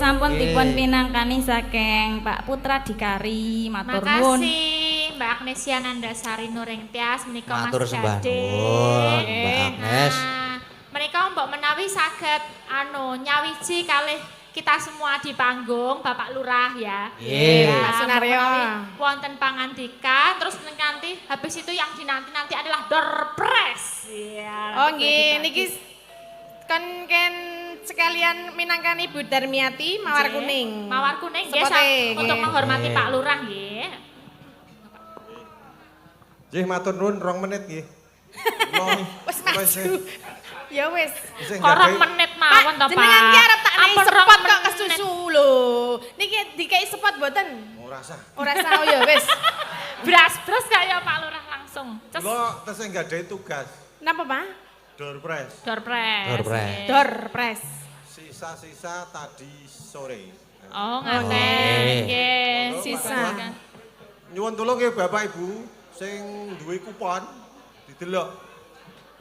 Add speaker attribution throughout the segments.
Speaker 1: sampun dipun pinangkani saking Pak Putra Dikari, matur nuwun.
Speaker 2: Makasih Mbak Agnesia Nandasari Nuring Tias menika Mas
Speaker 3: Matur sembah
Speaker 2: Gade.
Speaker 3: nuwun Mbak Agnes.
Speaker 2: Menika mbok menawi saged nyawiji kalih kita semua di panggung Bapak Lurah ya.
Speaker 3: Nggih.
Speaker 2: Pak
Speaker 1: Sunaryo.
Speaker 2: Wonten pangandikan terus nanti habis itu yang dinanti-nanti adalah door press. Ya,
Speaker 4: Oh nggih, niki kan sekalian minangkan Ibu Darmiati mawar kuning.
Speaker 2: Mawar kuning nggih
Speaker 4: Sepote,
Speaker 2: untuk
Speaker 4: nggih.
Speaker 2: menghormati Pak Lurah nggih.
Speaker 5: Nggih matur nuwun 2 menit nggih.
Speaker 4: Wis maju. Ya wis.
Speaker 2: Korong menit mawon to Pak.
Speaker 4: Jenengan ki arep tak nai
Speaker 2: Ampun,
Speaker 4: sepot
Speaker 2: rong
Speaker 4: kok
Speaker 2: menit.
Speaker 4: kesusu lho. Niki dikai sepot mboten?
Speaker 5: Ora sah.
Speaker 4: Ora sah ya wis.
Speaker 2: Bras kaya Pak Lurah langsung. Cus.
Speaker 5: Kula tesih nggadahi tugas
Speaker 4: Napa, Pak?
Speaker 5: door press.
Speaker 2: Door press.
Speaker 3: Door press.
Speaker 2: nggih.
Speaker 4: Door press.
Speaker 5: Sisa-sisa tadi sore.
Speaker 2: Oh, ngaten. Nggih,
Speaker 4: Sisa.
Speaker 5: Nyuwun tulung nggih Bapak Ibu sing duwe kupon didelok.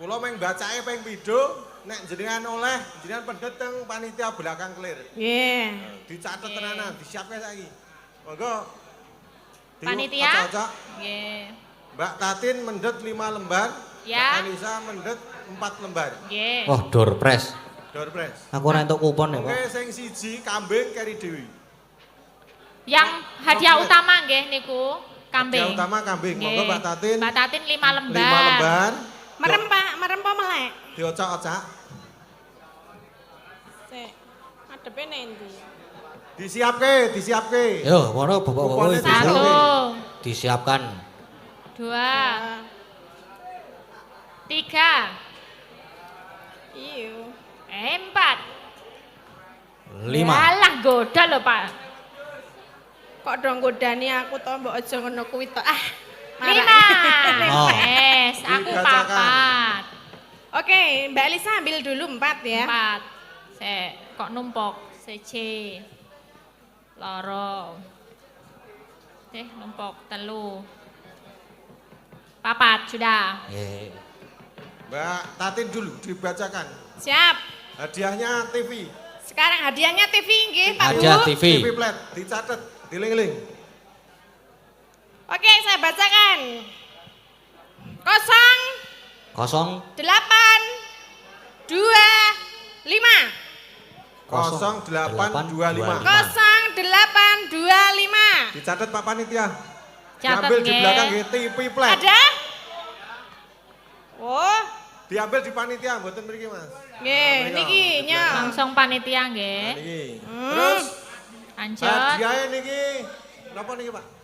Speaker 5: Kula meng bacake ping pindho nek jenengan oleh jenengan pendet teng panitia belakang clear.
Speaker 4: Nggih.
Speaker 5: Dicatet tenanan, disiapke saiki. Monggo.
Speaker 2: Panitia?
Speaker 5: Ocok-ocok.
Speaker 2: Nggih.
Speaker 5: Mbak Tatin mendet 5 lembar.
Speaker 2: Ya.
Speaker 5: Mbak Anissa mendet 4 lembar.
Speaker 2: Nggih.
Speaker 3: Wah, door press.
Speaker 5: Door press.
Speaker 3: Aku ora entuk kupon ya, Pak.
Speaker 5: Oke, sing siji kambing keri dewi.
Speaker 2: Yang hadiah utama nggih niku kambing.
Speaker 5: Hadiah utama kambing. Monggo
Speaker 2: Nggih.
Speaker 5: Mbak Tatin.
Speaker 2: Mbak Tatin 5 lembar.
Speaker 5: 5 lembar.
Speaker 4: Merem Pak, merem apa melek?
Speaker 5: Diocok-ocok.
Speaker 4: Sik. Adepe nendi?
Speaker 5: Disiapke.
Speaker 3: Yo, ngono Bapak-bapak
Speaker 5: Kuponnya
Speaker 3: itu
Speaker 2: Satu,
Speaker 3: disiapkan.
Speaker 2: 2, 3,
Speaker 4: Iya.
Speaker 2: 4.
Speaker 3: 5.
Speaker 2: Alah goda lho Pak.
Speaker 4: Kok dong godani aku to mbok aja ngono kuwi to. Ah.
Speaker 2: 5.
Speaker 3: Oh.
Speaker 2: Yes, aku
Speaker 5: Dibacakan.
Speaker 2: 4.
Speaker 4: Oke, Mbak Lisa ambil dulu 4 ya.
Speaker 2: 4. Sek, kok numpuk? Siji. Loro. Numpuk 3. 4 sudah.
Speaker 3: Nggih.
Speaker 5: Mbak Tatin dulu dibacakan.
Speaker 4: Siap.
Speaker 5: Hadiahnya TV.
Speaker 4: Sekarang hadiahnya TV nggih, Pak Bu.
Speaker 3: Hadiah TV.
Speaker 5: TV flat dicatat, diling-ling.
Speaker 4: Oke, saya bacakan. 0
Speaker 3: Kosong.
Speaker 4: 8 2 5.
Speaker 5: 0825.
Speaker 4: 0825.
Speaker 5: Dicatat Pak Panitia.
Speaker 2: Catat
Speaker 5: Diambil di
Speaker 2: nggih.
Speaker 5: belakang nggih TV flat.
Speaker 4: Ada? Oh,
Speaker 5: Diambil di panitia mboten mriki Mas.
Speaker 4: nggih, niki nya.
Speaker 2: Langsung panitia
Speaker 5: Nah,
Speaker 2: nggih.
Speaker 5: niki. Terus
Speaker 2: Lanjut.
Speaker 5: hadiahnya niki napa niki Pak?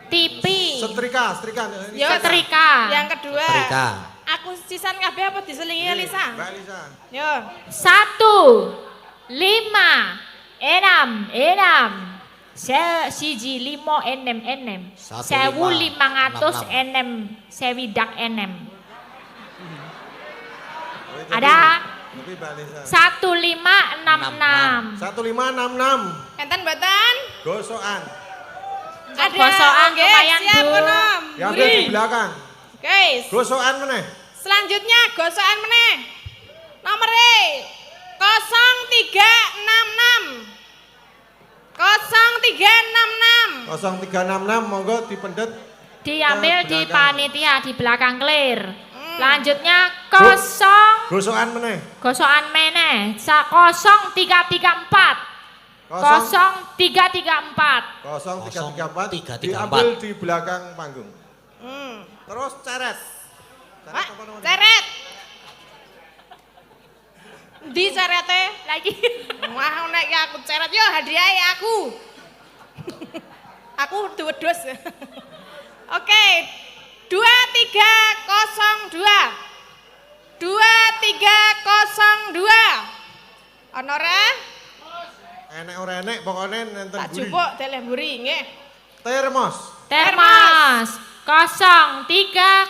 Speaker 2: TV.
Speaker 5: Setrika.
Speaker 4: Yo,
Speaker 2: Setrika.
Speaker 4: Yang kedua.
Speaker 3: Setrika.
Speaker 4: Aku sisan kabeh apa diselingi Lisa?
Speaker 5: Mbak Lisa.
Speaker 4: Yo.
Speaker 2: 1, 5, 6. Siji 5 enem. 1500 enem. Sewidak enem. Ada
Speaker 5: Tapi Mbak Lisa.
Speaker 2: 1566.
Speaker 5: 1566.
Speaker 4: Enten mboten?
Speaker 5: Gosokan.
Speaker 4: Ada.
Speaker 2: Gosokan
Speaker 4: Nggih,
Speaker 2: lumayan,
Speaker 4: siap
Speaker 2: Bu.
Speaker 4: kono.
Speaker 5: Diambil di belakang.
Speaker 4: Guys,
Speaker 5: Gosokan meneh.
Speaker 4: selanjutnya gosokan meneh. Nomere 0366. 0366.
Speaker 5: 0366 monggo dipendet.
Speaker 2: Diambil di
Speaker 5: belakang.
Speaker 2: panitia di belakang clear. Lanjutnya
Speaker 5: Gosokan meneh.
Speaker 2: gosokan meneh 0334. 0334.
Speaker 5: 0334
Speaker 3: 0334.
Speaker 5: diambil di belakang panggung. Terus ceret.
Speaker 4: Pak,
Speaker 5: apa namanya?
Speaker 4: ceret. Di cerete.
Speaker 2: Lagi.
Speaker 4: Wah, nek aku ceret yo hadiahe aku. Aku wedhus. Oke. 2302. 2302. Ono ora?
Speaker 5: Enek ora enek pokoknya nenten
Speaker 4: Tak
Speaker 5: buri.
Speaker 4: jupuk teleh mburi nggih.
Speaker 5: Termos.
Speaker 2: Termos 0309.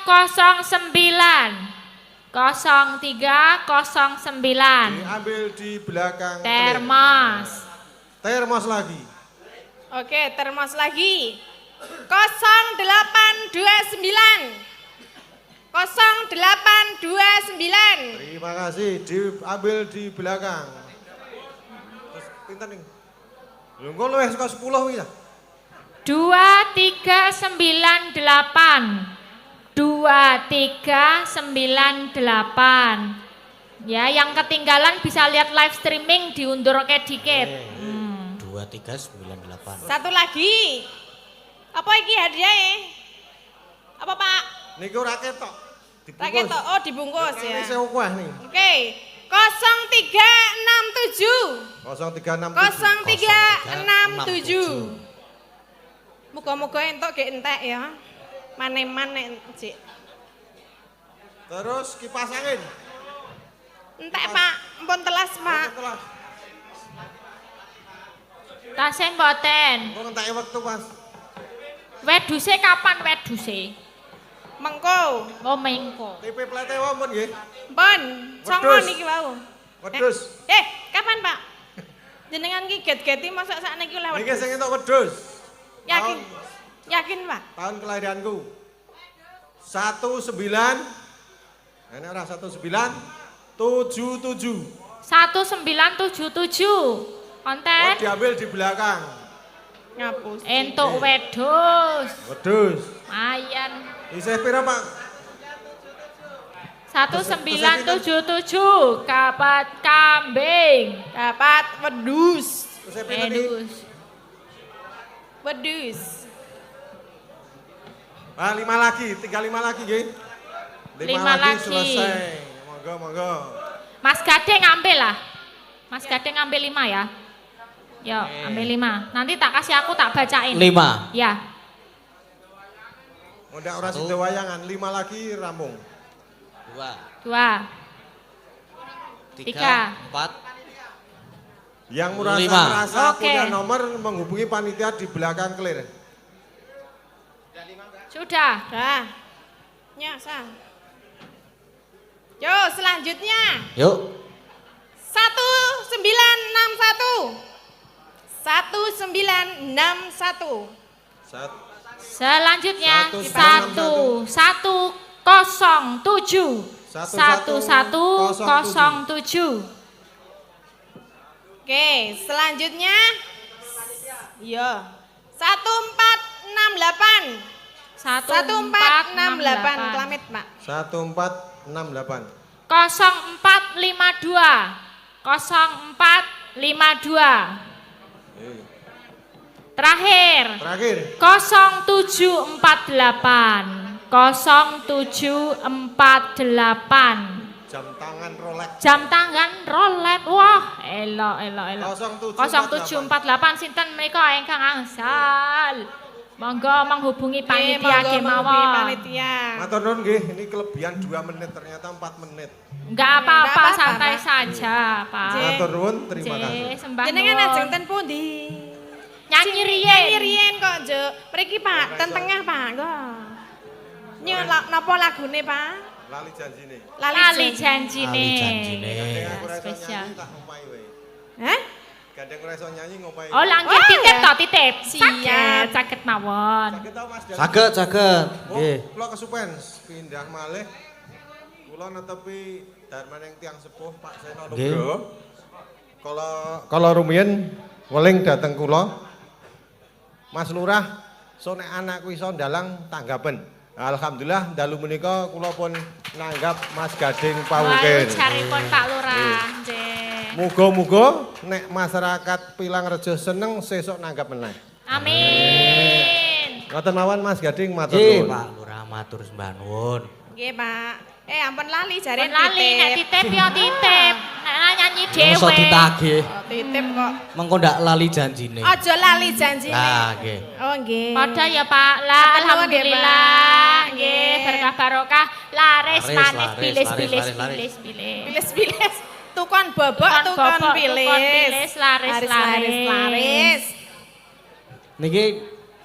Speaker 2: 0309.
Speaker 5: Diambil di belakang.
Speaker 2: Termos.
Speaker 5: Termos lagi.
Speaker 4: Oke, termos lagi. 0829. 0829.
Speaker 5: Terima kasih. Diambil di belakang. pinten ning? Lho engko luwih saka 10 iki ya.
Speaker 2: 2398. 2398. Ya, yang ketinggalan bisa lihat live streaming diundur ke dikit.
Speaker 3: 2398.
Speaker 4: Satu lagi. Apa iki hadiahnya? Apa Pak?
Speaker 5: Niku ora ketok. Dibungkus.
Speaker 4: Raket toh, oh dibungkus ya.
Speaker 5: Ini sewah nih.
Speaker 4: Oke, 0367.
Speaker 5: 0367.
Speaker 4: 0367. Muga-muga entuk gek entek ya. Maneman nek Cik.
Speaker 5: Terus kipas angin.
Speaker 4: Entek Pak, mpun telas Pak.
Speaker 5: Telas.
Speaker 2: Tasih mboten.
Speaker 5: Kok entake wektu Mas?
Speaker 2: Weduse kapan weduse?
Speaker 4: Mengko.
Speaker 2: Oh, mengko.
Speaker 5: TP plate wonten nggih.
Speaker 4: Pun, songo
Speaker 5: Wedhus.
Speaker 4: niki wau.
Speaker 5: Wedhus.
Speaker 4: Kapan Pak? Jenengan ki get-geti mosok sakniki oleh
Speaker 5: Niki
Speaker 4: wedhus.
Speaker 5: sing entuk wedhus.
Speaker 4: Yakin? Yakin Pak?
Speaker 5: Tahun kelahiranku. 19 Ini ora 1977.
Speaker 2: 1977. Konten.
Speaker 5: Oh, diambil di belakang.
Speaker 4: Ngapus.
Speaker 2: Entuk wedhus.
Speaker 5: Wedhus.
Speaker 2: Ayan.
Speaker 5: Isih pira, Pak?
Speaker 2: 1977 kapat kambing.
Speaker 4: Dapat wedhus.
Speaker 5: Isih pira niki?
Speaker 2: Wedhus.
Speaker 4: Wedhus.
Speaker 5: Ah, 5 lagi, tinggal 5 lagi nggih.
Speaker 2: 5 lagi.
Speaker 5: Selesai. Monggo, monggo.
Speaker 2: Mas Gade ngambil lah. Mas Gade ngambil 5 ya. Yo, ambil 5. Nanti tak kasih aku tak bacain.
Speaker 3: 5.
Speaker 2: Ya.
Speaker 5: Ndak ora sida wayangan, 5 lagi rampung.
Speaker 3: 2,
Speaker 2: 2.
Speaker 3: 3, 4.
Speaker 5: Yang
Speaker 3: 5.
Speaker 5: merasa
Speaker 2: Oke.
Speaker 5: punya nomor menghubungi panitia di belakang clear.
Speaker 2: Sudah.
Speaker 4: Dah. Nyasa. Yo, selanjutnya.
Speaker 3: Yuk.
Speaker 4: 1961. 1961.
Speaker 2: Selanjutnya
Speaker 5: 1107.
Speaker 2: 1107.
Speaker 4: Oke, selanjutnya. Iya. 1468. 1468 Kelamet, Pak.
Speaker 5: 1468.
Speaker 2: 0452. 0452. Terakhir.
Speaker 5: Terakhir.
Speaker 2: 0748. 0748.
Speaker 5: Jam tangan Rolex.
Speaker 2: Jam tangan Rolex. Wah, elok.
Speaker 5: 0748.
Speaker 2: 0748 sinten menika ingkang angsal. Monggo menghubungi panitia
Speaker 4: Monggo menghubungi
Speaker 2: kemawon.
Speaker 4: panitia.
Speaker 5: Matur nuwun nggih, ini kelebihan 2 menit ternyata 4 menit.
Speaker 2: Enggak apa-apa,
Speaker 4: Nggak apa-apa,
Speaker 2: santai
Speaker 4: Pak.
Speaker 2: saja, Pak.
Speaker 5: Matur nuwun, terima kasih.
Speaker 2: Sembah
Speaker 4: Jenengan
Speaker 2: nuwun.
Speaker 4: ajeng ten pundi?
Speaker 2: Nyanyi riyen.
Speaker 4: Nyanyi riyen kok, Juk. Mriki, Pak, ten tengah, Pak. Nggo. Nyo napa lagune, Pak?
Speaker 5: Lali janjine.
Speaker 2: Lali janjine.
Speaker 3: Lali janjine.
Speaker 5: Gandeng aku ora iso
Speaker 2: Spesial.
Speaker 5: nyanyi tak ngopahi wae.
Speaker 4: Hah?
Speaker 5: Gandeng ora iso nyanyi ngopahi.
Speaker 2: Oh, langgit
Speaker 4: Oh,
Speaker 2: titip
Speaker 4: ya.
Speaker 2: toh, titip.
Speaker 4: Siap.
Speaker 2: Saged mawon.
Speaker 5: Saged tau Mas Dal?
Speaker 3: Saged.
Speaker 5: Oh,
Speaker 3: Nggih.
Speaker 5: kula kesupen pindah malih. Kula netepi darmaning tiyang sepuh Pak Seno
Speaker 3: Nggih.
Speaker 5: Nugroho. Kala rumiyin weling dateng kula. Mas Lurah, so nek anakku iso ndalang tanggapen. Alhamdulillah dalu menika kula pun nanggap Mas Gading Pawuken.
Speaker 2: Caripun Pak Lurah, nggih.
Speaker 5: Muga-muga nek masyarakat Pilangrejo seneng sesuk nanggap meneh.
Speaker 2: Amin.
Speaker 5: Ngoten mawon Mas Gading matur
Speaker 3: Nggih,
Speaker 5: nuwun.
Speaker 3: Pak Lurah matur sembah nuwun.
Speaker 4: Nggih, Pak. Ampun lali jare
Speaker 2: Pun lali nek titip yo titip. Nek nyanyi
Speaker 3: Mosok
Speaker 2: dhewe.
Speaker 3: ditagih.
Speaker 4: Titip kok.
Speaker 3: Mengko ndak lali janjine.
Speaker 4: Aja lali janjine.
Speaker 3: Nah, nggih.
Speaker 4: Oh, nggih.
Speaker 2: Padha ya Pak. Lah
Speaker 4: Matur nuwun, nggih,
Speaker 2: alhamdulillah.
Speaker 4: Pak.
Speaker 2: Nggih, berkah barokah. Laris
Speaker 3: Laris,
Speaker 2: manis
Speaker 3: laris,
Speaker 2: bilis.
Speaker 3: laris.
Speaker 4: Bilis-bilis. Tukon bobok,
Speaker 2: Tukon
Speaker 4: tukon
Speaker 2: bobok,
Speaker 4: bilis.
Speaker 2: tukon bilis, laris.
Speaker 3: Niki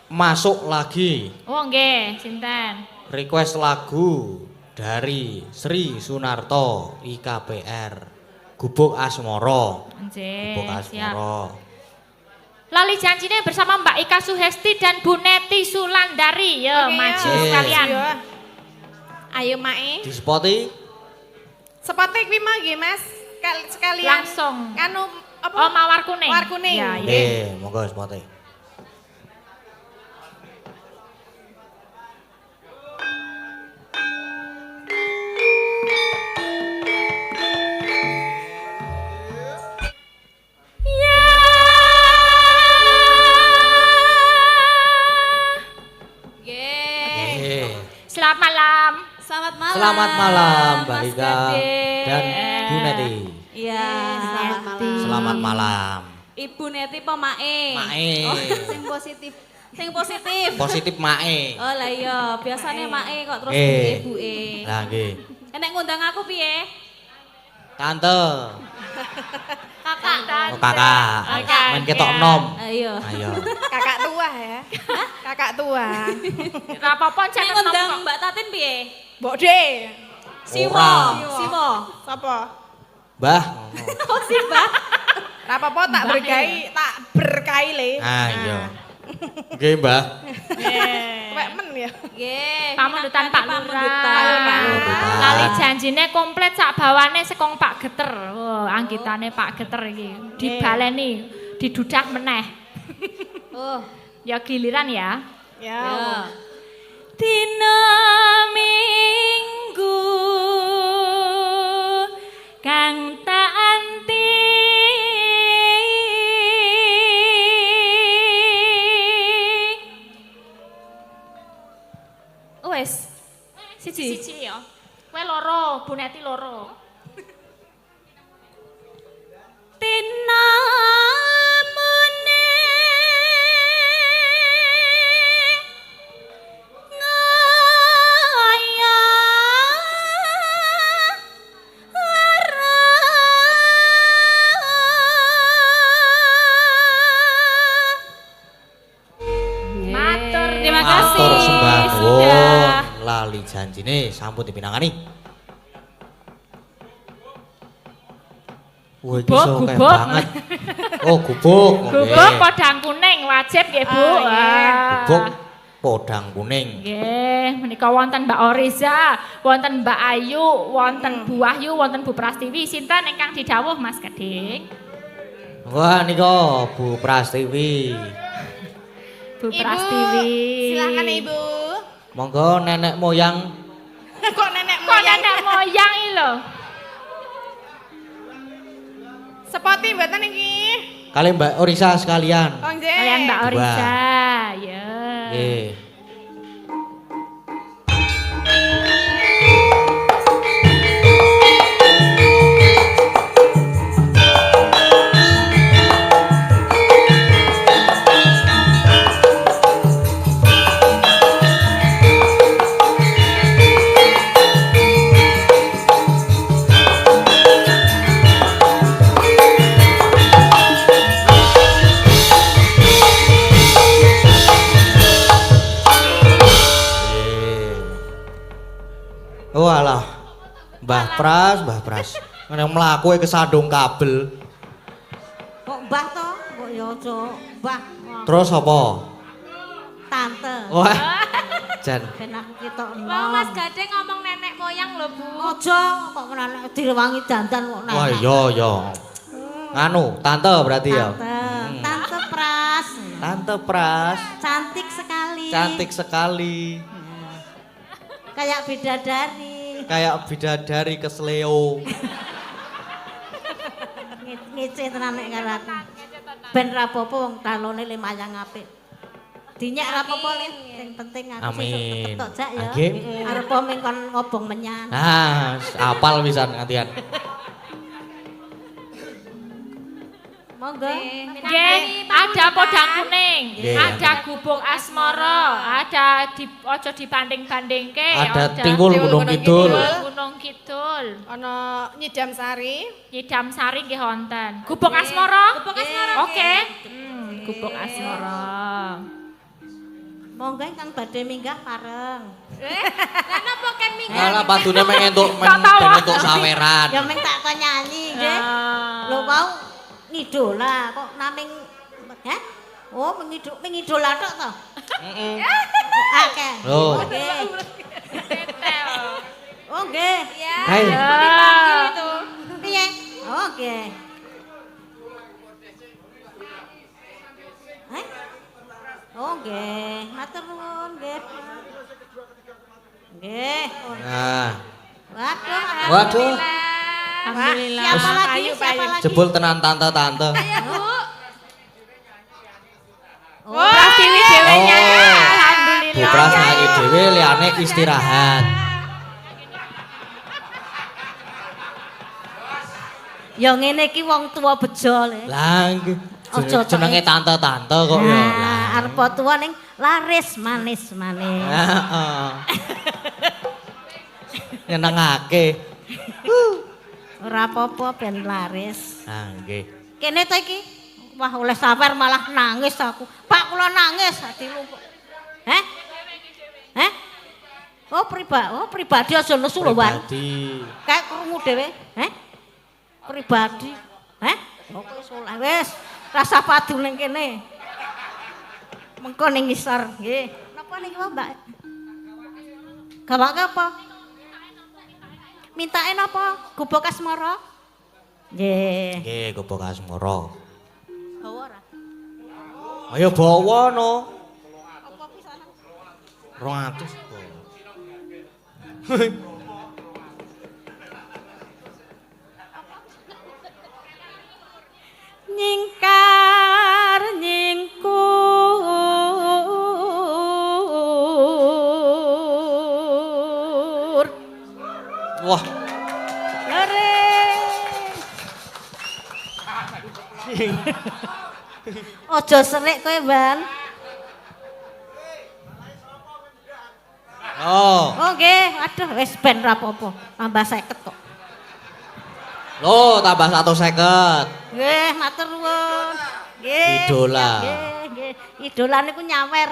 Speaker 3: masuk lagi
Speaker 2: Oh nggih, sinten?
Speaker 3: request lagu dari Sri Sunarto IKPR Gubuk Asmoro.
Speaker 2: Nggih,
Speaker 3: Gubuk
Speaker 2: siap.
Speaker 3: Asmoro.
Speaker 2: Lali janjine bersama Mbak Ika Suhesti dan Bu Neti Sulandari. Yo,
Speaker 4: Oke,
Speaker 2: maju
Speaker 4: yo.
Speaker 2: sekalian.
Speaker 4: Yo. Ayo, Mae.
Speaker 3: Di Spoti
Speaker 4: Sepotek kuwi mah nggih, Mas. Sekalian
Speaker 2: Langsung.
Speaker 4: anu apa?
Speaker 2: Oh, mawar kuning.
Speaker 4: Mawar kuning.
Speaker 2: Ya, ya.
Speaker 3: Nggih, monggo sepote. Nggih.
Speaker 2: Selamat malam.
Speaker 1: Selamat malam.
Speaker 3: Selamat malam, Mbak
Speaker 1: Mas
Speaker 3: Ika
Speaker 1: Gade.
Speaker 3: dan Bu Neti.
Speaker 1: Iya, selamat malam.
Speaker 3: Selamat malam.
Speaker 1: Ibu Neti apa Mae?
Speaker 3: Mae.
Speaker 1: Oh, sing positif. Sing positif.
Speaker 3: Positif Mae.
Speaker 1: Oh lah iya, biasanya Mae kok terus ibuke.
Speaker 3: Lah nggih.
Speaker 1: Enek ngundang aku piye?
Speaker 3: Tante.
Speaker 1: Kakak.
Speaker 3: Oh, kakak. Men ketok enom.
Speaker 1: Ayo.
Speaker 3: Ayo.
Speaker 4: Kakak tua ya. Kakak tua.
Speaker 2: Ora apa-apa
Speaker 1: Enek
Speaker 2: cek
Speaker 1: ngundang
Speaker 2: enom kok.
Speaker 1: Mbak Tatin piye?
Speaker 4: Mbok De.
Speaker 1: Simo.
Speaker 3: Ora.
Speaker 1: Simo.
Speaker 4: Sapa?
Speaker 3: Mbah.
Speaker 1: Oh si Mbak.
Speaker 4: Ora apa-apa tak berkahi le.
Speaker 3: Ah iya. Nggih, Mbah.
Speaker 4: Wek men ya.
Speaker 1: Nggih.
Speaker 2: Pamundutan Pak
Speaker 1: Pamundutan.
Speaker 3: Pamundutan.
Speaker 2: Lali janjine komplit sak bawane sekong Pak Geter. Oh, anggitane Pak Geter iki. Dibaleni, didudak meneh.
Speaker 1: Oh.
Speaker 2: Ya giliran ya.
Speaker 4: Ya.
Speaker 1: Ya. Dina Minggu kang tak anti wes siji
Speaker 2: Siji ya. Kowe loro, Bu Neti loro.
Speaker 1: Tina mune ngaya
Speaker 2: Matur.
Speaker 1: Terima kasih.
Speaker 3: Matur sembah
Speaker 1: Sudah.
Speaker 3: nuwun. Lali janjine sampun dipinangani. Wah, iki
Speaker 2: Gubuk,
Speaker 3: sokeh
Speaker 2: gubuk.
Speaker 3: banget. Oh, gubuk.
Speaker 2: Gubuk podang kuning wajib nggih, Bu.
Speaker 4: Oh, iya.
Speaker 3: Gubuk podang kuning.
Speaker 2: Nggih, menika wonten Mbak Oriza, wonten Mbak Ayu, wonten Bu Wahyu, wonten Bu Prastiwi. Sinten ingkang didhawuh Mas Gading?
Speaker 3: Wah, nika Bu Prastiwi.
Speaker 2: Bu
Speaker 4: Ibu,
Speaker 2: Prastiwi.
Speaker 4: silakan Ibu.
Speaker 3: Monggo nenek moyang.
Speaker 4: Kok nenek
Speaker 2: Kok
Speaker 4: moyang?
Speaker 2: nenek moyang iki lho.
Speaker 4: Sepoti mboten iki.
Speaker 3: Kali Mbak Orisa sekalian.
Speaker 4: Oh nggih.
Speaker 2: Kalian Mbak
Speaker 3: Dua.
Speaker 2: Oriza, ya.
Speaker 3: Nggih. Oh alah. Mbah Pras. Nek mlaku kesandung kabel.
Speaker 6: Kok mbah to? Kok ya aja mbah.
Speaker 3: Terus apa?
Speaker 6: Tante.
Speaker 3: Wah. Jan.
Speaker 6: Ben aku ketok
Speaker 1: Wong Mas
Speaker 6: enom.
Speaker 1: Gading ngomong nenek moyang lho, Bu.
Speaker 6: Aja kok nenek direwangi dandan kok nenek.
Speaker 3: Wah, iya. Nganu, tante berarti ya.
Speaker 6: Tante. Tante Pras.
Speaker 3: Tante Pras.
Speaker 6: Cantik sekali.
Speaker 3: Cantik sekali.
Speaker 6: Kayak bidadari.
Speaker 3: Kayak bidadari kesleo.
Speaker 6: Ngece tenan nek karo aku. Ben ra apa-apa wong talone lumayan apik. Dinyak ra apa-apa Le. Sing penting aku
Speaker 3: Amin.
Speaker 6: sesuk ketok jak ya.
Speaker 3: Nggih.
Speaker 6: Arep ming kon ngobong menyan.
Speaker 3: Nah, apal pisan ngantian.
Speaker 6: Monggo.
Speaker 2: Nggih, ada podang kuning,
Speaker 3: Nggih,
Speaker 2: ada gubuk asmara, ada ojo dibanding-bandingke,
Speaker 3: Ada Tiwul Gunung Kidul.
Speaker 2: Gunung Kidul.
Speaker 4: Ana Nyidam Sari.
Speaker 2: Nyidam Sari nggih wonten. Gubuk asmara?
Speaker 1: Gubuk asmara,
Speaker 2: Oke. Gubuk asmara.
Speaker 6: Monggo ingkang badhe minggah pareng.
Speaker 1: Lah napa ken minggu?
Speaker 3: Alah padune men entuk saweran.
Speaker 6: Ya meng tak kon nyanyi nggih.
Speaker 2: Ah.
Speaker 6: Lho mau ngidola kok naming heh? Oh, mengidola tok to?
Speaker 3: Heeh.
Speaker 6: Akeh.
Speaker 3: Loh.
Speaker 6: Nggih. Oh, nggih.
Speaker 1: Ya.
Speaker 3: Hai.
Speaker 1: Dipanggil itu.
Speaker 6: Piye? Oh, nggih. nggih. Matur nuwun nggih. Nggih.
Speaker 3: Nah,
Speaker 6: Waduh.
Speaker 3: waduh,
Speaker 2: Alhamdulillah.
Speaker 6: Siapa lagi?
Speaker 4: Payu,
Speaker 6: Siapa
Speaker 4: payu.
Speaker 6: lagi?
Speaker 3: jebul tenan tante-tante.
Speaker 6: Oh,
Speaker 2: Prastiwi dhewenya.
Speaker 3: Oh.
Speaker 2: Alhamdulillah.
Speaker 3: Bu Pras ngayu dhewe liyane istirahat.
Speaker 6: ya ngene iki wong tua bejo le.
Speaker 3: Lah nggih.
Speaker 6: Aja
Speaker 3: Jenenge tante-tante kok ya.
Speaker 6: Nah, arep tua ning laris manis-manis.
Speaker 3: Heeh. Nyenengake.
Speaker 6: Ora apa-apa ben laris.
Speaker 3: Ah nggih.
Speaker 6: Kene to iki. Wah, oleh sawer malah nangis aku. Pak kula nangis ati lumpuk. Heh? Heh? Oh, pribadi aja nesu lho, Wan.
Speaker 3: Pribadi.
Speaker 6: Kayak krungu dhewe. Heh? Pribadi. Heh? Oke, soleh wis. Rasa padu ning kene. Mengko ning ngisor, nggih. Napa niki, Mbak? Gawake apa? Mintae napa? Gubuk asmara? Nggih.
Speaker 3: Nggih, gobok asmara.
Speaker 6: Bawa ora?
Speaker 3: Ayo bawa no.
Speaker 6: Apa pisanan?
Speaker 3: 200.
Speaker 6: Nyingkar nyingkur.
Speaker 3: Wah,
Speaker 6: Lere. Ojo serik kowe, Ban.
Speaker 3: oh.
Speaker 6: Oh nggih, aduh wis ben ra apa-apa. Tambah 50 kok.
Speaker 3: Loh, tambah 150.
Speaker 6: Nggih, matur nuwun. Nggih.
Speaker 3: Idola.
Speaker 6: Nggih, nggih. Idola niku nyawer.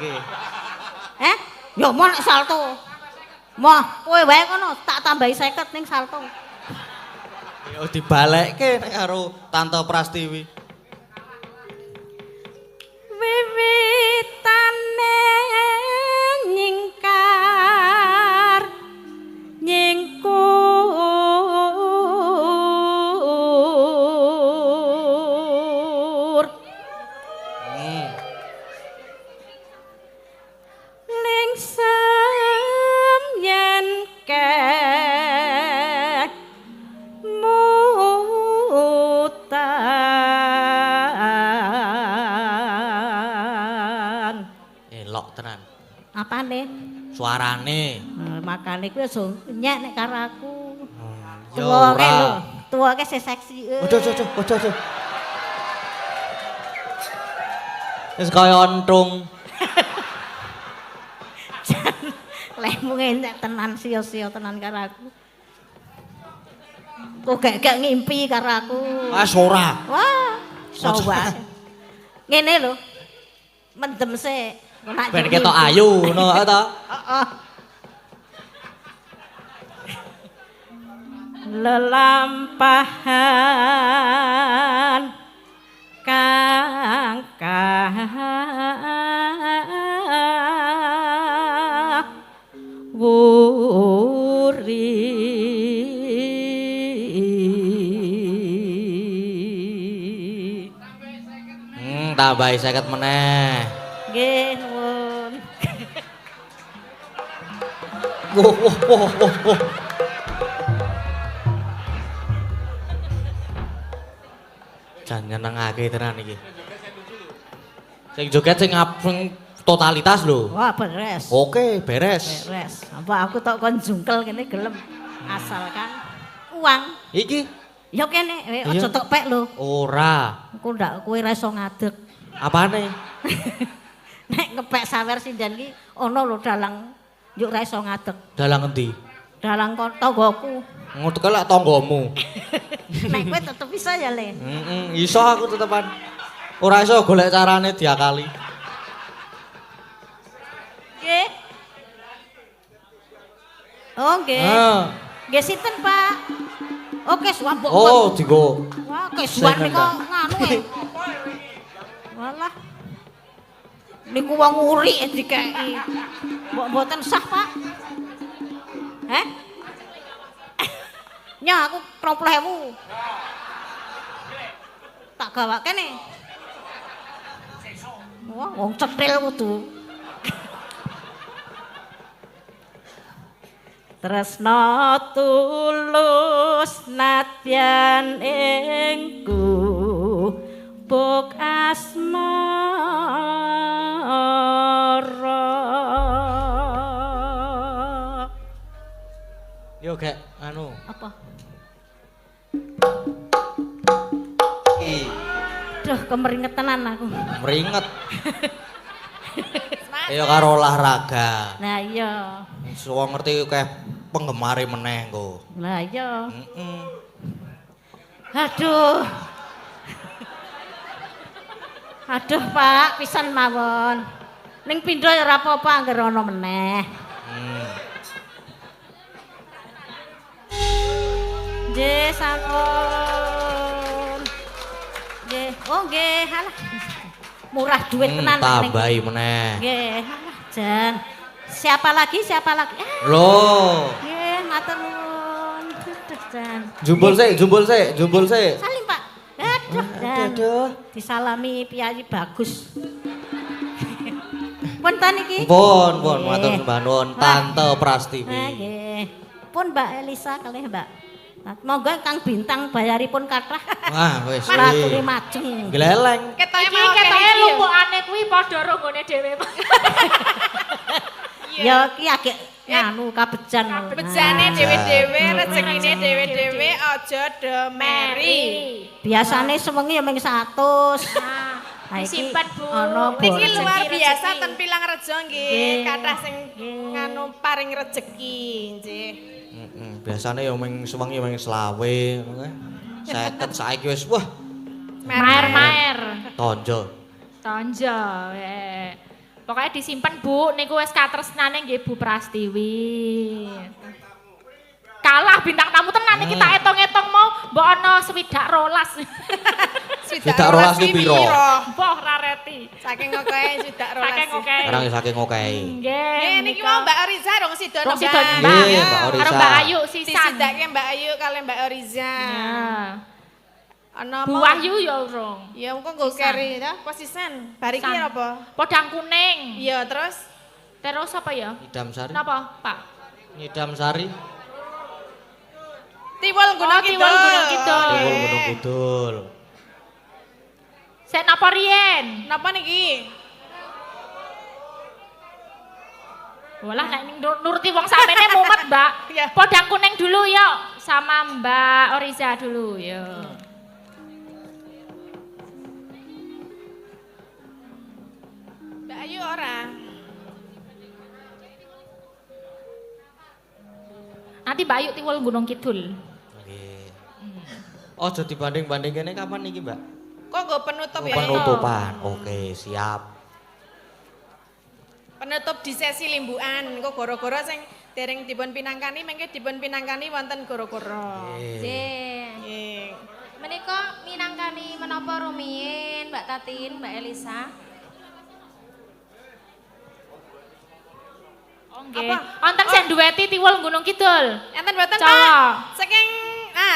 Speaker 3: Nggih.
Speaker 6: Ya mau nek salto. Moh, kowe wae kono tak tambahi 50 ning salto.
Speaker 3: Yo dibalekke nek karo Tante Prastiwi.
Speaker 6: Wiwitane nyingkar nyingkur. Lingsem yen kek mutan.
Speaker 3: Elok tenan.
Speaker 6: Apane?
Speaker 3: Suarane.
Speaker 6: Makane kuwi aja nyek nek karo aku.
Speaker 3: Yo
Speaker 6: Tuwake lho,
Speaker 3: ora.
Speaker 6: tuwake sing seksi.
Speaker 3: Ojo. Wis kaya ontrung.
Speaker 6: Lemu enek tenan sia-sia tenan karo aku. Kok gak ngimpi karo aku.
Speaker 3: Wis ora.
Speaker 6: Wah, sowan. Ngene lho. Mendem sik. Nek
Speaker 3: Ben ketok ayu ngono ta.
Speaker 6: Heeh. Lelampahan kang wuri.
Speaker 3: Tambahi 50 meneh.
Speaker 6: Nggih, nuwun.
Speaker 3: Wah. Jan nyenengake tenan iki. Sing joget sing totalitas lho.
Speaker 6: Wah, beres.
Speaker 3: Oke, beres.
Speaker 6: Beres. Apa aku tok kon jungkel kene gelem. Asalkan uang.
Speaker 3: Iki
Speaker 6: Ya kene,
Speaker 3: Iya.
Speaker 6: aja tok pek lho.
Speaker 3: ora.
Speaker 6: Engko ndak kowe ra iso ngadeg.
Speaker 3: Apane?
Speaker 6: Nek ngepek sawer sindan ki ana lho dalang yuk ra iso ngadeg.
Speaker 3: Dalang endi?
Speaker 6: Dalang tanggoku.
Speaker 3: Ngono lek tanggamu.
Speaker 6: Nek kowe tetep bisa ya, Le.
Speaker 3: Iso aku tetepan. Ora iso golek carane diakali.
Speaker 6: Nggih. Oh, nggih. Nggih sinten, Pak? Oke, suambok.
Speaker 3: Oh, digo.
Speaker 6: Wah, kesuwan
Speaker 3: Seneng,
Speaker 6: niku nganu e. Walah. Niku wong uri dikeki. Mbok mboten sah, Pak. Heh? Nya aku 20.000. Tak gawake nih. Wong cetil kudu. Tresna tulus nadyan ingku buk asmara.
Speaker 3: Yo gek anu.
Speaker 6: Apa?
Speaker 3: I
Speaker 6: Duh, kemeringetenan aku.
Speaker 3: meringet. Ayo karo olahraga.
Speaker 6: Nah iya.
Speaker 3: Wong ngerti kayak penggemare meneh engko.
Speaker 6: Lah iya.
Speaker 3: Heeh.
Speaker 6: Aduh. Aduh, Pak, pisan mawon. Ning pindho ya ora apa-apa angger ana meneh. Nggih, sampun. Nggih. Oh, nggih, halah. Murah duit tenan ning.
Speaker 3: Tambahi meneh.
Speaker 6: Nggih, halah, jan. Siapa lagi? Siapa lagi?
Speaker 3: Loh,
Speaker 6: Nggih, matur nuwun. Duh, jan.
Speaker 3: jumbul sik.
Speaker 6: Salim, Pak. Aduh, jan. Disalami piyayi bagus. Punten iki?
Speaker 3: Pun,
Speaker 6: Nggih.
Speaker 3: matur sembah nuwun Tante Prastiwi.
Speaker 6: Nggih. Pun Mbak Elisa kalih Mbak. Monggo Kang Bintang bayaripun kathah.
Speaker 3: Wah, wis.
Speaker 6: Latune majeng.
Speaker 3: Gleleng.
Speaker 4: Ketoke
Speaker 2: Iki
Speaker 4: mau
Speaker 2: ketoke
Speaker 4: kayak
Speaker 2: lumpukane kuwi padha ronggone dhewe.
Speaker 6: Ya iki agek nganu kabejan.
Speaker 4: Bejane
Speaker 6: Nah,
Speaker 4: dhewe-dhewe, rezekine dhewe-dhewe aja demeri.
Speaker 6: biasane sewengi ya mung 100. Nah, iki
Speaker 2: Disimpen, Bu.
Speaker 6: ana
Speaker 4: Niki
Speaker 6: borong.
Speaker 4: luar
Speaker 2: Rezeki.
Speaker 4: biasa ten Pilang Rejo nggih,
Speaker 6: Nggih.
Speaker 4: kathah sing nganu paring rezeki nggih.
Speaker 3: Biasane ya mung sewengi mung 20, ngono kae. 50 saiki wis wah
Speaker 2: Maer-maer.
Speaker 3: tonjo.
Speaker 2: Tonjo. Pokoknya disimpen Bu, niku wis katresnane nggih Bu Prastiwi. Kalah bintang tamu tenan iki tak etong-etong mau mbok ana 12.
Speaker 3: Swidak rolas ki piro?
Speaker 2: Mbah ra reti.
Speaker 4: Saking okehe swidak rolas.
Speaker 2: Saking oke.
Speaker 3: Sekarang saking ngokehi.
Speaker 2: Nggih.
Speaker 4: Nggih niki mau Mbak Oriza dong sido
Speaker 2: Dong sido
Speaker 4: Mbak.
Speaker 2: Mbak.
Speaker 3: Nggih, Mbak Oriza.
Speaker 2: Karo Mbak Ayu sisan.
Speaker 4: Disidake Mbak Ayu kali Mbak Oriza.
Speaker 2: Ya.
Speaker 4: Ana
Speaker 2: Bu Wahyu ya urung.
Speaker 4: Ya engko nggo carry ta posisen. Bariki
Speaker 2: Sisan.
Speaker 4: apa?
Speaker 2: Podang kuning.
Speaker 4: Iya terus
Speaker 2: Terus apa ya?
Speaker 3: Idam Sari.
Speaker 2: Napa, Pak?
Speaker 3: Idam Sari.
Speaker 4: Tiwul Gunung Kidul.
Speaker 2: Tiwul Gunung Kidul.
Speaker 3: Tiwul Gunung Kidul.
Speaker 2: Sek napa riyen?
Speaker 4: Napa niki?
Speaker 2: Walah nek ning nuruti wong samene mumet, Mbak.
Speaker 4: Iya.
Speaker 2: Podang kuning dulu yuk sama Mbak Oriza dulu ya.
Speaker 4: Mbak Ayu ora.
Speaker 2: Nanti Mbak Ayu Tiwul Gunung Kidul.
Speaker 3: Nggih. Ojo dibanding-banding kene kapan niki, Mbak?
Speaker 4: Kok nggo penutup ya?
Speaker 3: Penutupan. Oke, siap.
Speaker 4: Penutup di sesi limbuan. Kok goro-goro sing dereng dipun pinangkani mengke dipun pinangkani wonten goro-goro.
Speaker 7: Nggih.
Speaker 4: Nggih.
Speaker 7: Menika minangkani menapa rumiyin Mbak Tatin, Mbak Elisa?
Speaker 2: Oh nggih. Wonten sing duweti Tiwul Gunung Kidul.
Speaker 4: Enten mboten,
Speaker 2: Cowok.
Speaker 4: Pak? Saking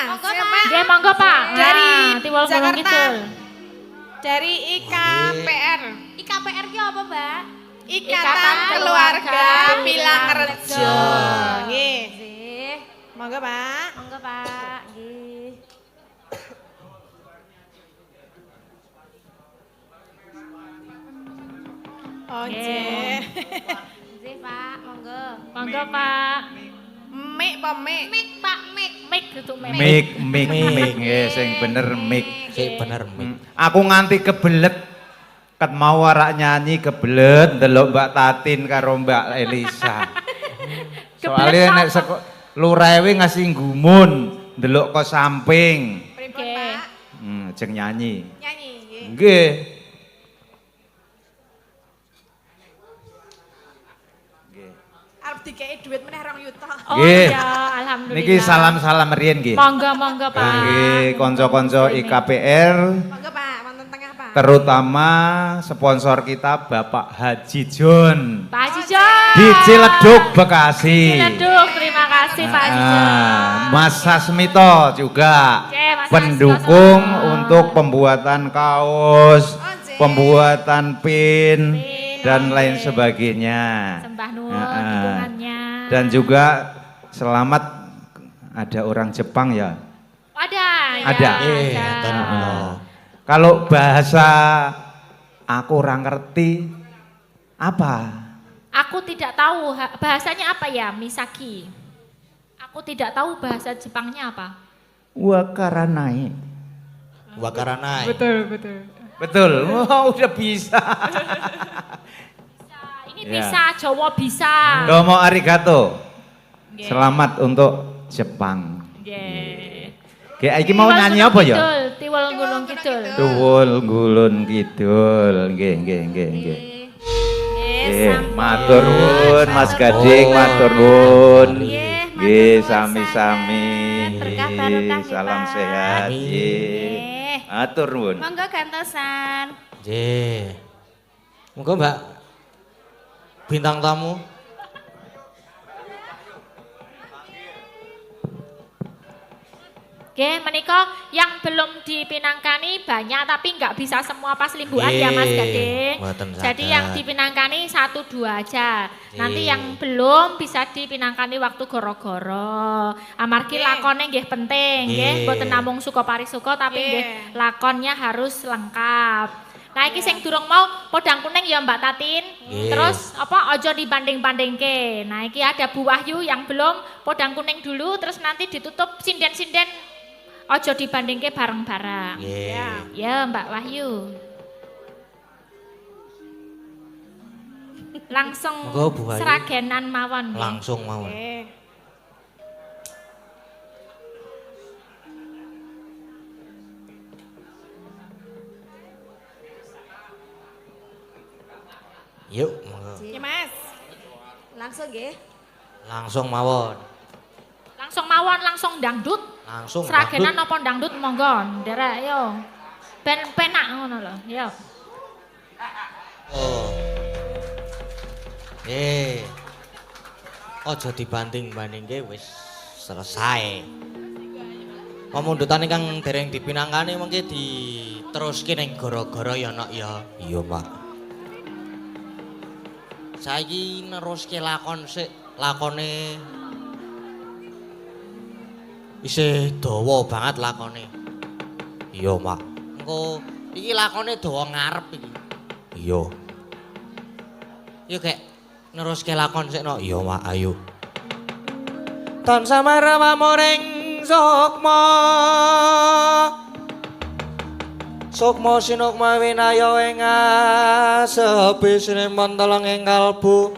Speaker 7: Monggo,
Speaker 4: siapa?
Speaker 7: Pak.
Speaker 2: Nggih monggo Pak.
Speaker 4: Dari
Speaker 2: Nah, Tiwul Gunung
Speaker 4: Jakarta.
Speaker 2: Kidul.
Speaker 4: Dari IKPR.
Speaker 7: IKPR ki apa, Mbak?
Speaker 4: Ikatan Keluarga Pilang Rejo. Nggih.
Speaker 7: Nggih.
Speaker 4: Monggo, Pak.
Speaker 7: Monggo, Pak. Nggih.
Speaker 4: Oh, nggih.
Speaker 7: Nggih, Pak. Monggo.
Speaker 2: Monggo Pak.
Speaker 4: Mik apa mik?
Speaker 7: Mik, Pak, mik.
Speaker 2: Mik gitu Mik.
Speaker 8: Mik nggih sing bener mik.
Speaker 3: Sik bener, Mik.
Speaker 8: Aku nganti kebelet ket mau warak nyanyi kebelet ndelok Mbak Tatin karo Mbak Elisa. Soalnya nek lurewe ngasih gumun ndelok kok samping.
Speaker 4: Pripun,
Speaker 2: Oke.
Speaker 4: Pak?
Speaker 8: Jeng nyanyi.
Speaker 4: Nyanyi nggih.
Speaker 8: Nggih.
Speaker 4: Arep dikei dhuwit meneh 2 yuta.
Speaker 2: Oh
Speaker 8: Nggih.
Speaker 2: ya, alhamdulillah.
Speaker 8: Niki salam-salam riyen nggih.
Speaker 2: Monggo Pak.
Speaker 8: Nggih, kanca-kanca IKPR
Speaker 4: Monggo, Pak. Wonten tengah, Pak.
Speaker 8: terutama sponsor kita Bapak Haji John
Speaker 2: Pak Haji John.
Speaker 8: di Ciledug Bekasi.
Speaker 2: Ciledug, terima kasih Pak Haji John.
Speaker 8: Mas Sasmito juga
Speaker 2: Oke, Mas
Speaker 8: pendukung
Speaker 2: Sasmito.
Speaker 8: untuk pembuatan kaos,
Speaker 4: Oh, nggih.
Speaker 8: pembuatan pin dan lain sebagainya.
Speaker 2: Sembah nuwun dukungannya.
Speaker 8: Dan juga selamat ada orang Jepang ya.
Speaker 2: Ada.
Speaker 8: Ada. Kalau bahasa aku orang ngerti apa?
Speaker 2: Aku tidak tahu bahasanya apa ya, Misaki. Aku tidak tahu bahasa Jepangnya apa.
Speaker 8: Wakaranai.
Speaker 3: Wakaranai.
Speaker 8: Betul. Oh, udah bisa.
Speaker 2: Ini
Speaker 8: Ya.
Speaker 2: bisa, Jawa bisa.
Speaker 8: Domo arigato.
Speaker 2: Nggih.
Speaker 8: Selamat untuk Jepang.
Speaker 2: Nggih.
Speaker 8: Kayak iki mau nyanyi apa ya?
Speaker 2: Tiwul Gunung Kidul.
Speaker 8: Tuwul Gulun Kidul. Nggih, nggih, nggih, nggih. Matur nuwun Mas Gading, matur nuwun. Nggih, sami-sami.
Speaker 7: Berkah barokah, nggih,
Speaker 8: Salam
Speaker 7: Pak.
Speaker 8: sehat. Nggih. Matur nuwun.
Speaker 7: Monggo gantosan.
Speaker 3: Nggih. Monggo Mbak bintang tamu.
Speaker 2: Oke, menika yang belum dipinangkani banyak tapi nggak bisa semua pas limbuan ya Mas Gading.
Speaker 3: Mboten
Speaker 2: Jadi
Speaker 3: saged.
Speaker 2: yang dipinangkani 1-2 aja. Nanti
Speaker 3: Nggih.
Speaker 2: yang belum bisa dipinangkani waktu goro-goro. Amargi lakone nggih penting, nggih.
Speaker 3: Nggih.
Speaker 2: Mboten namung suka parisuka tapi nggih lakonnya harus lengkap. Nah iki sing durung mau podang kuning ya Mbak Tatin.
Speaker 3: Nggih.
Speaker 2: Terus apa aja dibanding-bandingke. Nah iki ada Bu Wahyu yang belum podang kuning dulu terus nanti ditutup sinden-sinden aja dibandingke bareng-bareng.
Speaker 3: Nggih.
Speaker 2: Ya Mbak Wahyu. Langsung
Speaker 3: Monggo, Bu Wahyu.
Speaker 2: seragenan mawon. nggih.
Speaker 3: Langsung mawon. Yuk, monggo.
Speaker 4: Ya Mas.
Speaker 7: Langsung nggih.
Speaker 3: Langsung mawon.
Speaker 2: Langsung mawon, langsung dangdut.
Speaker 3: Langsung
Speaker 2: Seragenan
Speaker 3: dangdut.
Speaker 2: apa dangdut monggo, nderek yo. Ben penak ngono lho, yo.
Speaker 3: Oh. Aja dibanding-bandingke wis selesai. Pamundhutan ingkang dereng dipinangkani mengke diteruske ning gara-gara ya nok ya. Iya, Pak. Saiki neruske lakon sik, lakone isih dawa banget lakone. Iya, Mak. Engko iki lakone dawa ngarep iki. Iya. Yo kek neruske lakon sik no. Iya, Mak, ayo. Tansah maramamuring sukma. Sukma sinukma winaya ing asepi sinemon teleng ing kalbu.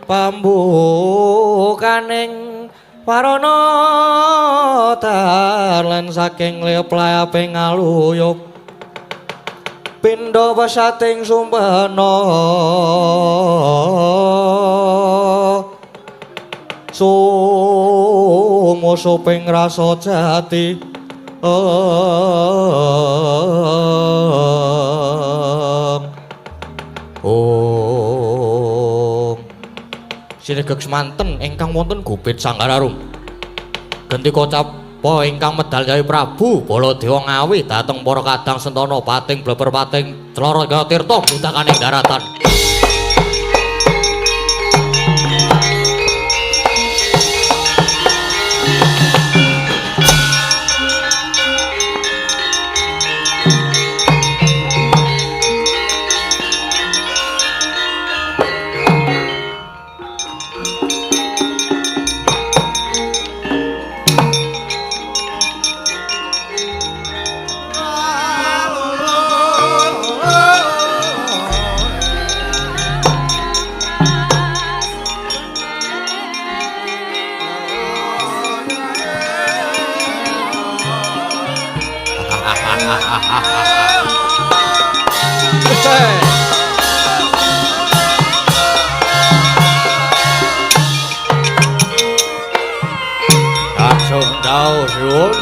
Speaker 3: Pambukaning warana dalan saking leplaping aluyup pindha pesating sumpena sumusuping rasa jati Sinegek semanten ingkang wonten Gupit Sanggararum. Genti kocapa ingkang medal Kyai Prabu Baladewa ngawi dhateng para kadang sentana pating bleber pating Clara Tirta budakaning daratan. Langsung jauh suwun.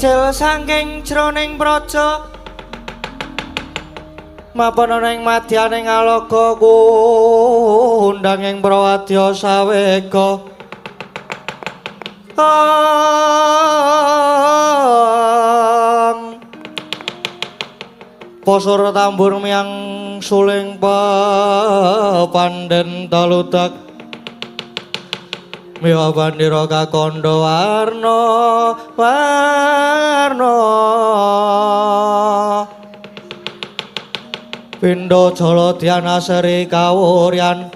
Speaker 3: ijil saking jroning praja mapan ana ing madyaning alaga kundang ing prawadya sawega posor tambur miang suling panden taludak miwa bandira kakandha warna pindha jala dhyana seri kawuryan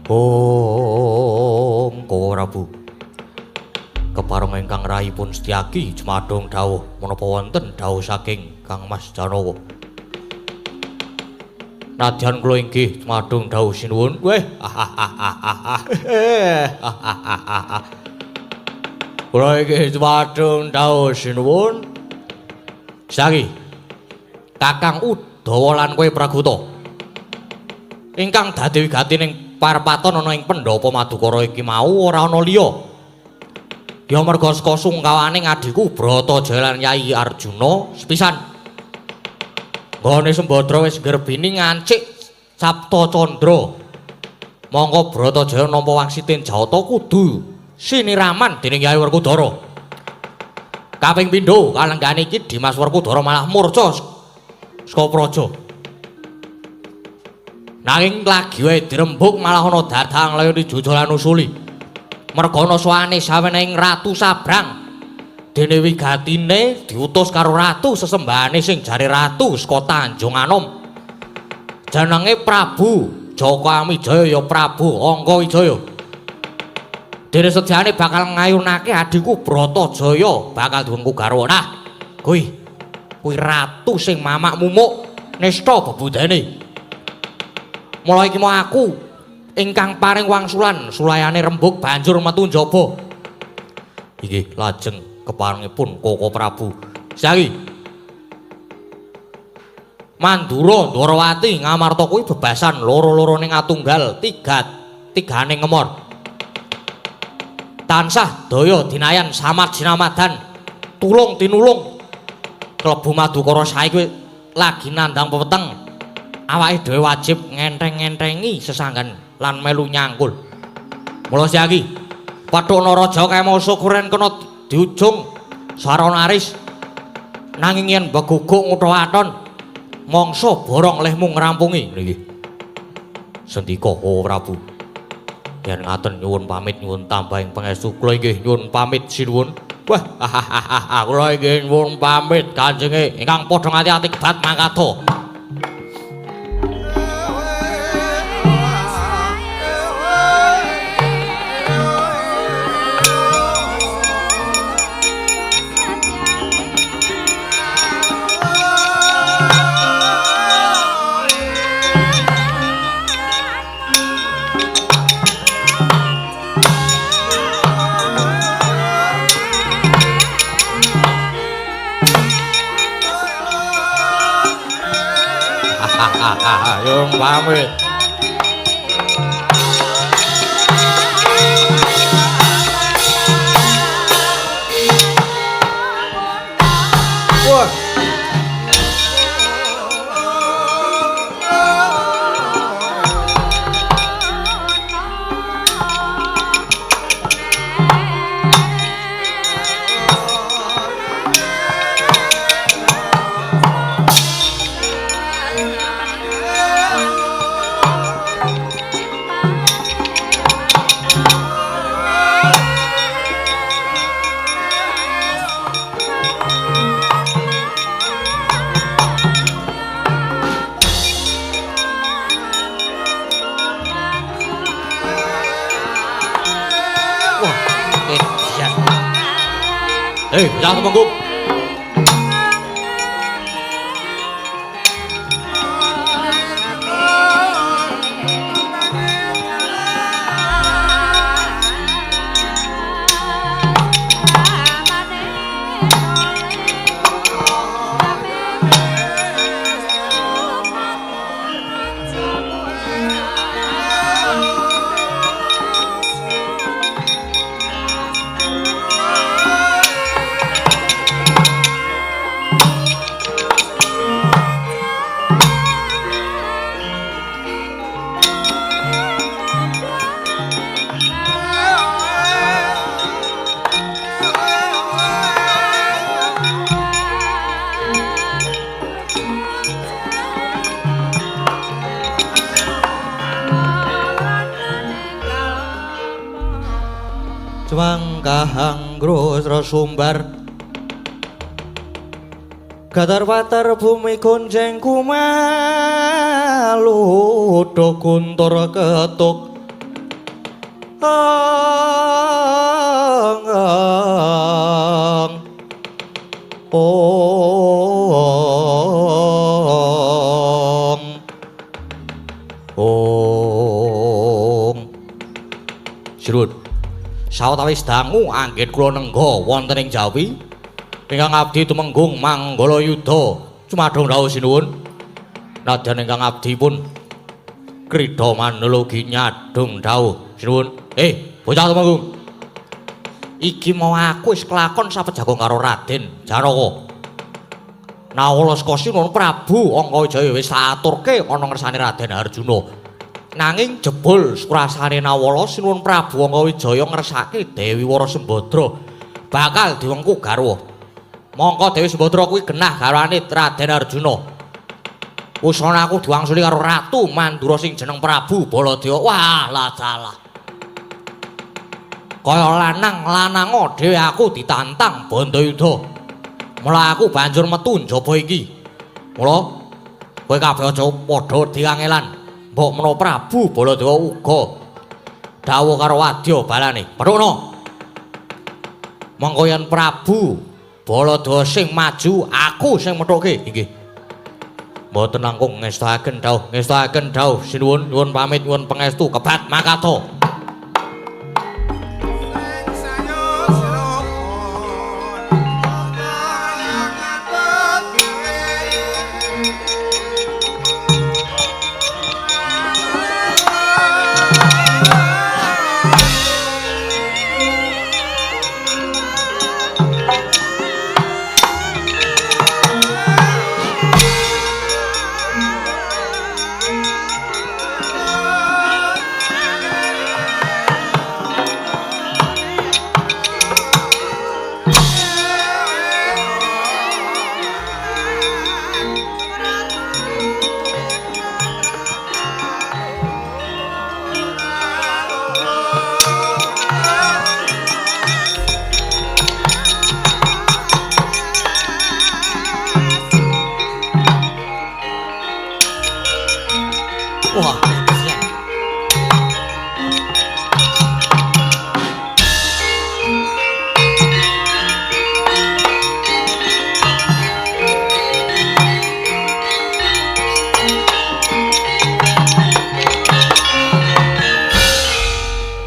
Speaker 3: Om Kowo Prabu kepareng ingkang rayipun Setyaki jumadung dawuh menapa wonten dawuh saking Kang Mas Janawa nadyan kula inggih jumadung dawuh sinuwun weh kula inggih jumadung dawuh sinuwun Setyaki Kakang Udawa lan kowe Praguta ingkang dadi wigatining parepaton ana ing Pendhapa Madukara iki mau ora ana liya ya merga saka sungkawaning adhiku Bratajaya lan Yai Arjuna sepisan nggone Sembadra wis nggerbini ngancik Sapta Candra mongko Bratajaya nampa wangsiten Jawata kudu siniraman dening Yai Werkudara kaping pindho kalenggane iki Dimas Werkudara malah murca saka praja nanging lagi wae dirembug malah ana dadang layani jojolan usuli mergana sowane sawening Ratu Sabrang dene wigatine diutus karo ratu sesembahane sing jare ratu saka Tanjung Anom jenenge Prabu Joko Amijaya ya Prabu Angga Wijaya dene sediane bakal ngayunake adhiku Bratajaya bakal duwengku garwa nah kuwi ratu sing mamak mumuk nista bebudene mulai iki mau aku ingkang paring wangsulan sulayane rembug banjur metu njaba iki lajeng keparengipun Koko Prabu Setyaki Mandura Ndwarawati Ngamarta kuwi bebasan loro-lorone ngatunggal tigane ngemor tansah daya dinayan samad sinamadan tulung tinulung klebu Madukara saiki lagi nandhang pepeteng awake dhewe wajib ngenteng-ngentengi sesanggan lan melu nyangkul. Mula Setyaki, Pathuk Naraja kemo syukuren kena diujung Saranaris nanging yen beguguk ngutha-aton mangsa borong lehmu ngrampungi niki. Sendika Prabu. Yen ngaten nyuwun pamit nyuwun tambahing pangestu kula inggih nyuwun pamit sinuwun. Wah, kula inggih nyuwun pamit kanjenge ingkang padha ngati-ati kebat mangkata. Yung pamit. Wah. Jangan mengguk. Cwangkahang grosro sumbar Gatar-watar bumi gonceng kumalu do guntur ketuk Sirun sawetawis dangu anggit kula nengga wonten ing Jawi ingkang abdi tumenggung manggala yuda cumadhong rawuh sinuwun nadyan ingkang abdi pun krida manulugi nyadhong dawuh sinuwun bocah tumenggung iki mau aku wis kelakon sapejagung karo Raden Janaka nawala saka Sinuwun Prabu Angkajaya wis aturke ana ngersane Raden Arjuna nanging jebul surasane nawala Sinuwun Prabu Angkajaya ngersake Dewi Warasembadra bakal diwengku garwa mongko Dewi Sembadra kuwi genah garwane Raden Arjuna usana aku diwangsuli karo Ratu Mandura sing jeneng Prabu Baladewa wah lah salah kaya lanang-lananga dhewe aku ditantang Bandayuda mula aku banjur metu njaba iki mula kowe kabeh aja padha dikangelan mbok menawa Prabu Baladewa uga dawuh karo wadya balane peruna mongko yen Prabu Baladewa sing maju aku sing methuke inggih mboten langkung ngestakaken dawuh sinuwun nyuwun pamit nyuwun pangestu kebat makato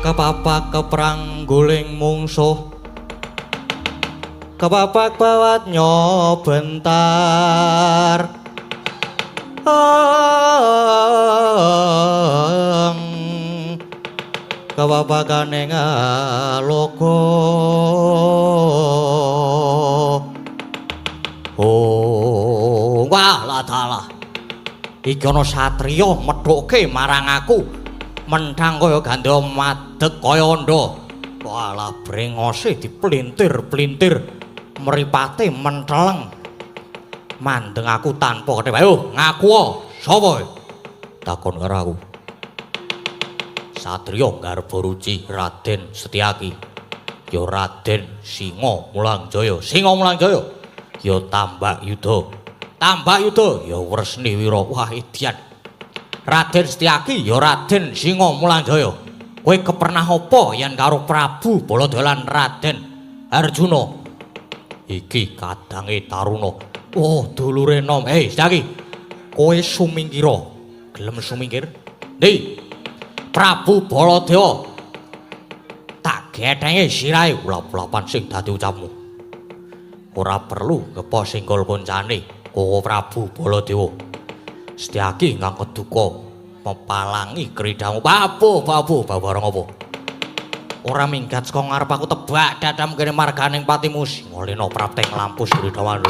Speaker 3: kepapak keprang guling mungsuh kepapak bawat nyobentar kepapakane ngaloka wah lah dalah iki ana satriya medhoke marang aku menthang kaya gandha madeg kaya andha walah brengose dipelintir-pelintir mripate menteleng mandeng aku tanpa ketep ayo ngaku sapa takon karo aku satriya garba ruci Raden Setyaki ya Raden Singa Mulangjaya ya Tambak Yuda ya Wresni Wira wah edian Raden Setyaki ya Raden Singa Mulangjaya kowe kepernah apa yen karo Prabu Baladewa lan Raden Arjuna iki kadange taruna oh dulure nom Setyaki kowe sumingkira gelem sumingkir ndi Prabu Baladewa tak gethenge sirahe ulap-ulapan sing dadi ucapmu ora perlu kepo singgol koncane kowe Prabu Baladewa Setyaki ingkang keduka mepalangi kridhamu babu barang apa ora minggat saka ngarep aku tebak dadam kene marganing patimu ngolena prapteng lampus kridhawan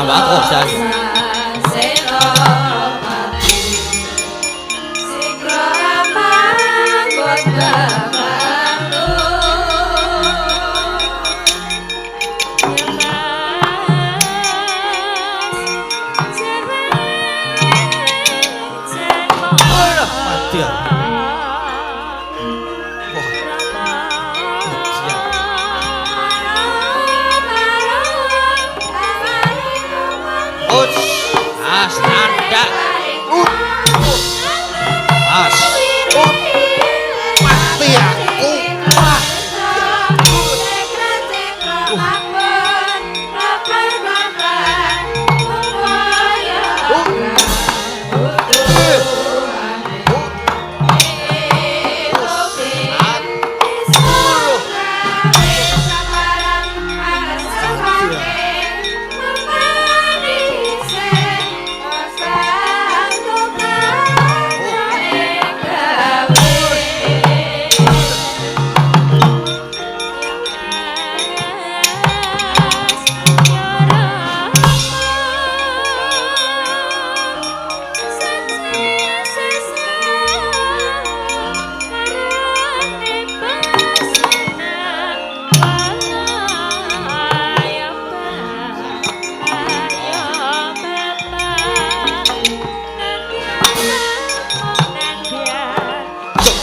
Speaker 3: bagus ya. Mati ya. Nanda. As. Mati aku.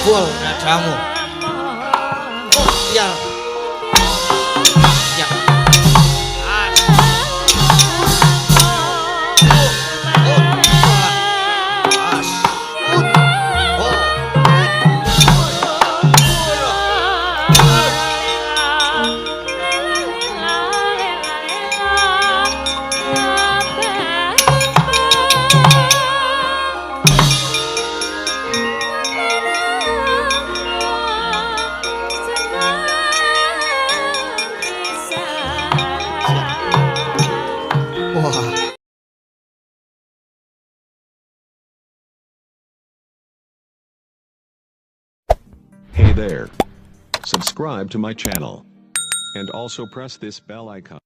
Speaker 3: Jebol nadamu. Ya. Ya. As. As.
Speaker 9: Hey there. Subscribe to my channel. And also press this bell icon.